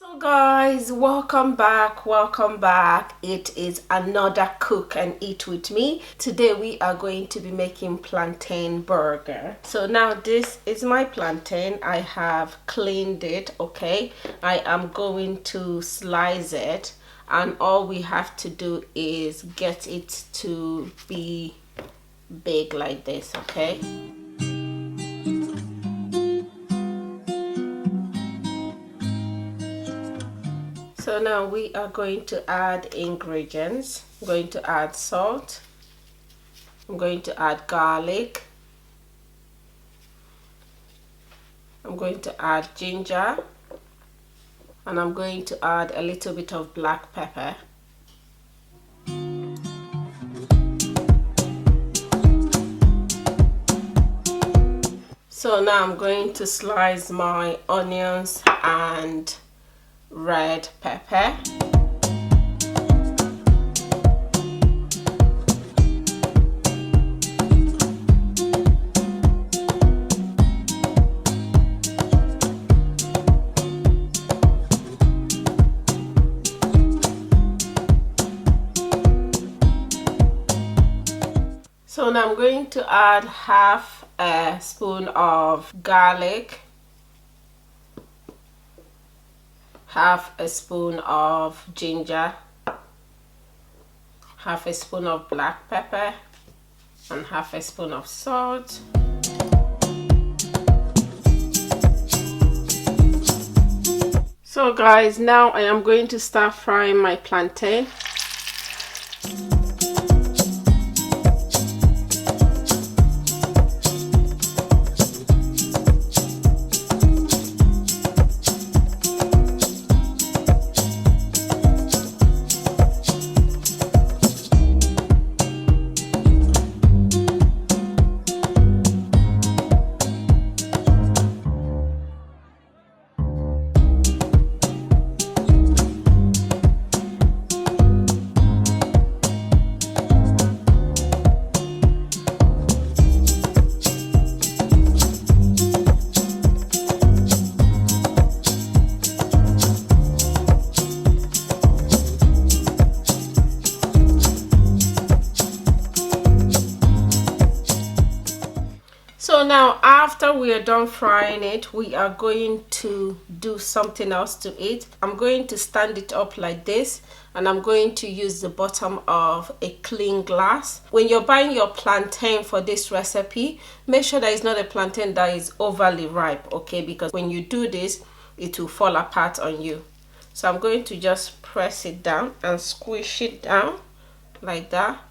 So guys, welcome back. It is another cook and eat with me. Today we are going to be making plantain burger. So now this is my plantain. I have cleaned it. Okay, I am going to slice it, and all we have to do is get it to be big like this. Okay. So now we are going to add ingredients. I'm going to add salt. I'm going to add garlic. I'm going to add ginger. And I'm going to add a little bit of black pepper. So now I'm going to slice my onions and red pepper. So now I'm going to add half a spoon of garlic, half a spoon of ginger, half a spoon of black pepper, and half a spoon of salt. So guys, now I am going to start frying my plantain. So now after we are done frying it, we are going to do something else to it. I'm going to stand it up like this, and I'm going to use the bottom of a clean glass. When you're buying your plantain for this recipe, make sure that it's not a plantain that is overly ripe, okay? Because when you do this, it will fall apart on you. So I'm going to just press it down and squish it down like that.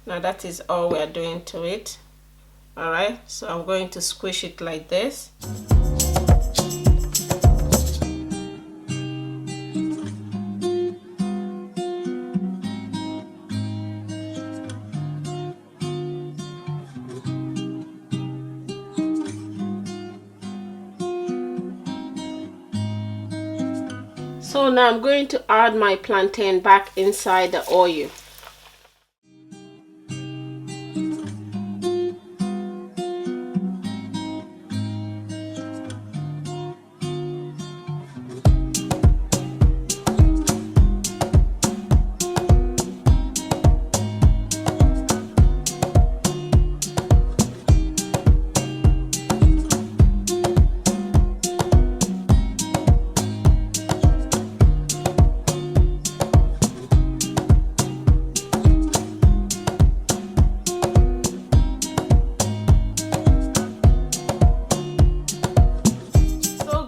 Now that is all we are doing to it. All right, so I'm going to squish it like this. So now I'm going to add my plantain back inside the oil.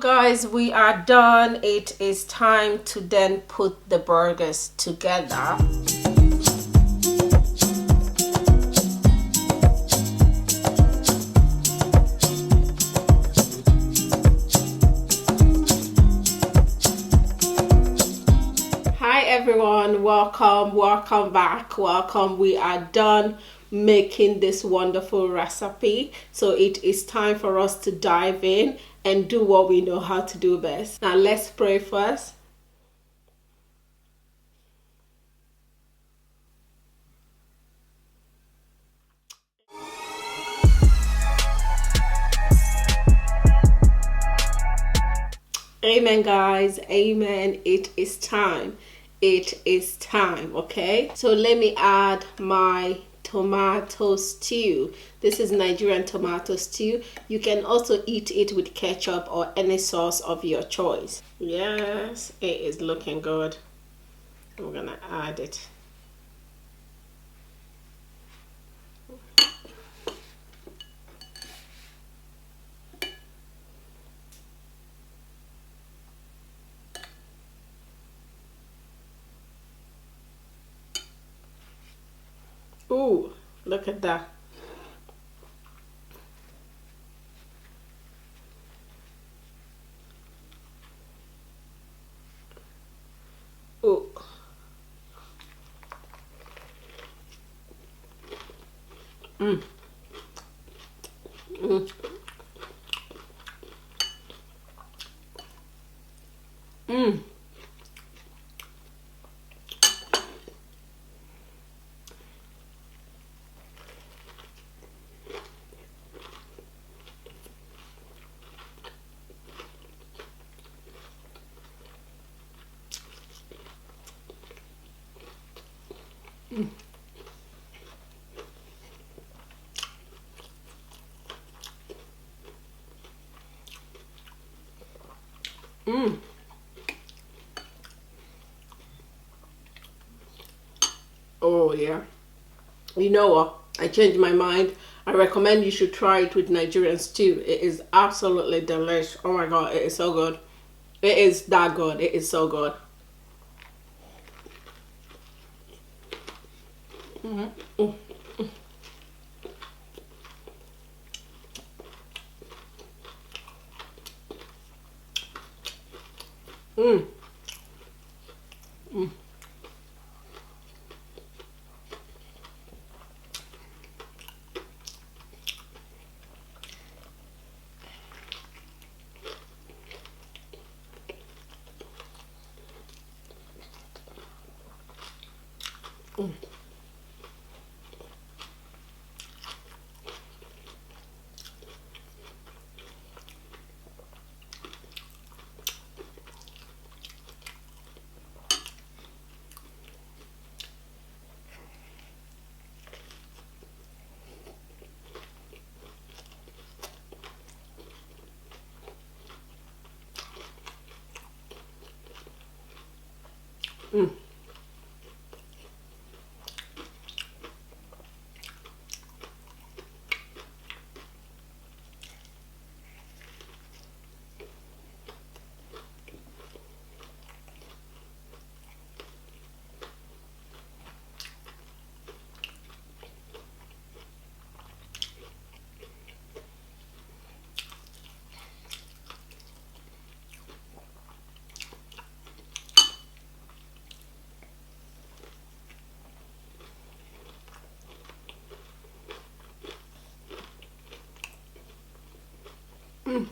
Guys, we are done. It is time to then put the burgers together. Hi everyone, welcome back. We are done making this wonderful recipe, so it is time for us to dive in and do what we know how to do best. Now let's pray first. Amen, guys. Amen. It is time. It is time. Okay. So let me add my tomato stew. This is Nigerian tomato stew. You can also eat it with ketchup or any sauce of your choice. Yes, it is looking good. I'm gonna add it. Ooh, look at that. Ooh. Mm. Mm. Mm. Mm. Mm. Oh yeah. You know what? I changed my mind. I recommend you should try it with Nigerian stew. It is absolutely delish. Oh my god, it is so good. It is that good. It is so good. Mm-hmm. Mm. Mm. Mm. Mm. Mm.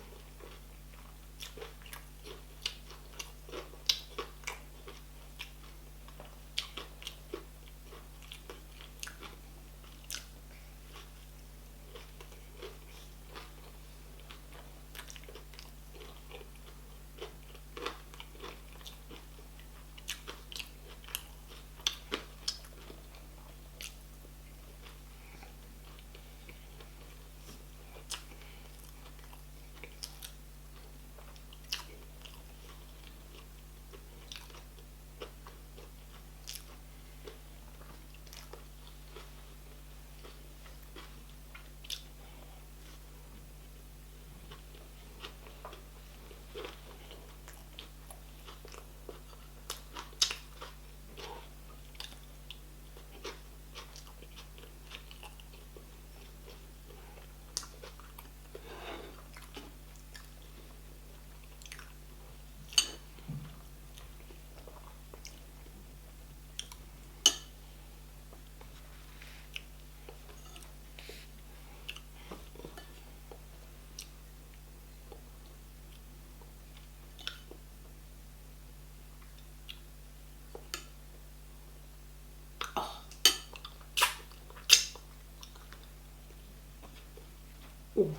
Ooh.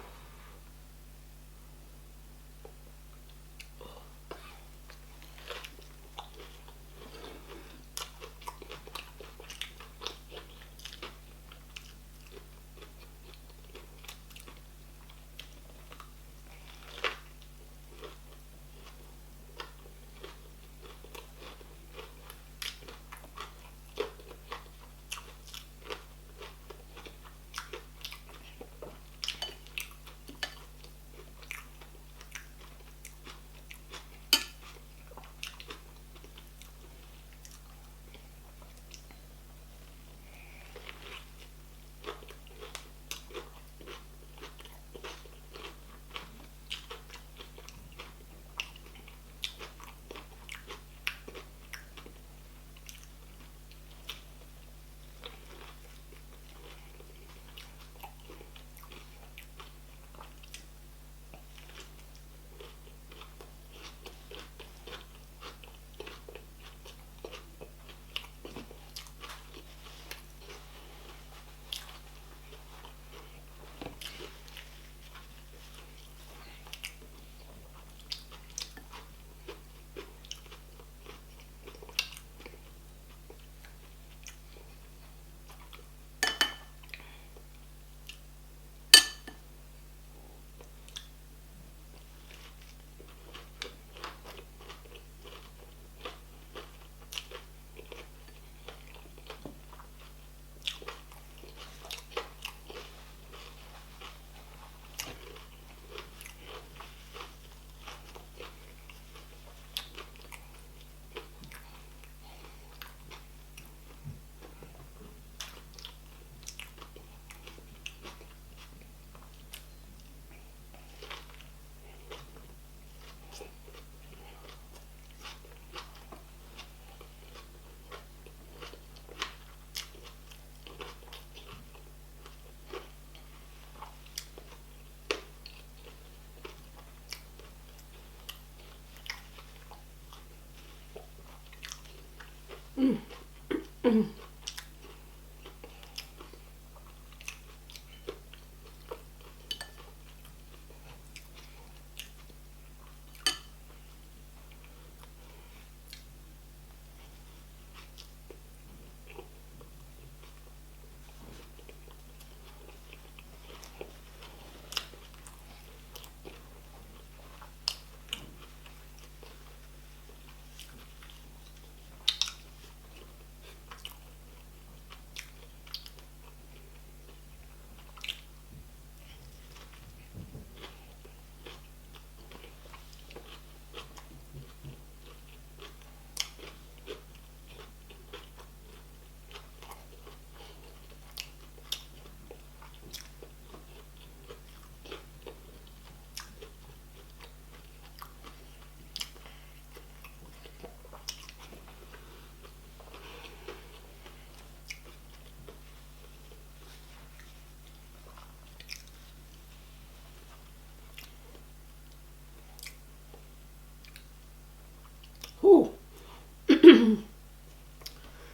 Ooh.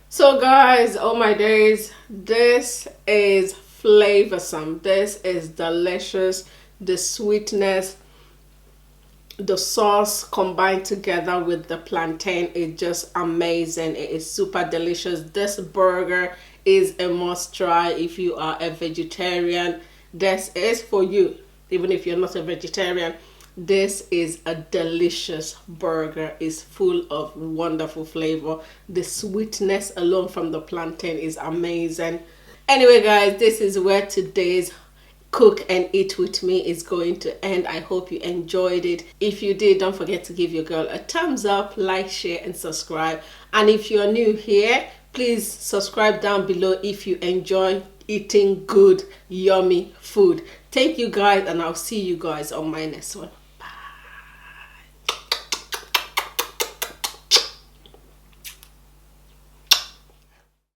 So guys, oh my days, this is flavorsome. This is delicious. The sweetness, the sauce combined together with the plantain is just amazing. It is super delicious. This burger is a must try if you are a vegetarian. This is for you. Even if you're not a vegetarian, this is a delicious burger. It's full of wonderful flavor. The sweetness alone from the plantain is amazing. Anyway guys, this is where today's cook and eat with me is going to end. I hope you enjoyed it. If you did, don't forget to give your girl a thumbs up, like, share and subscribe. And if you're new here, please subscribe down below if you enjoy eating good yummy food. Thank you guys, and I'll see you guys on my next one.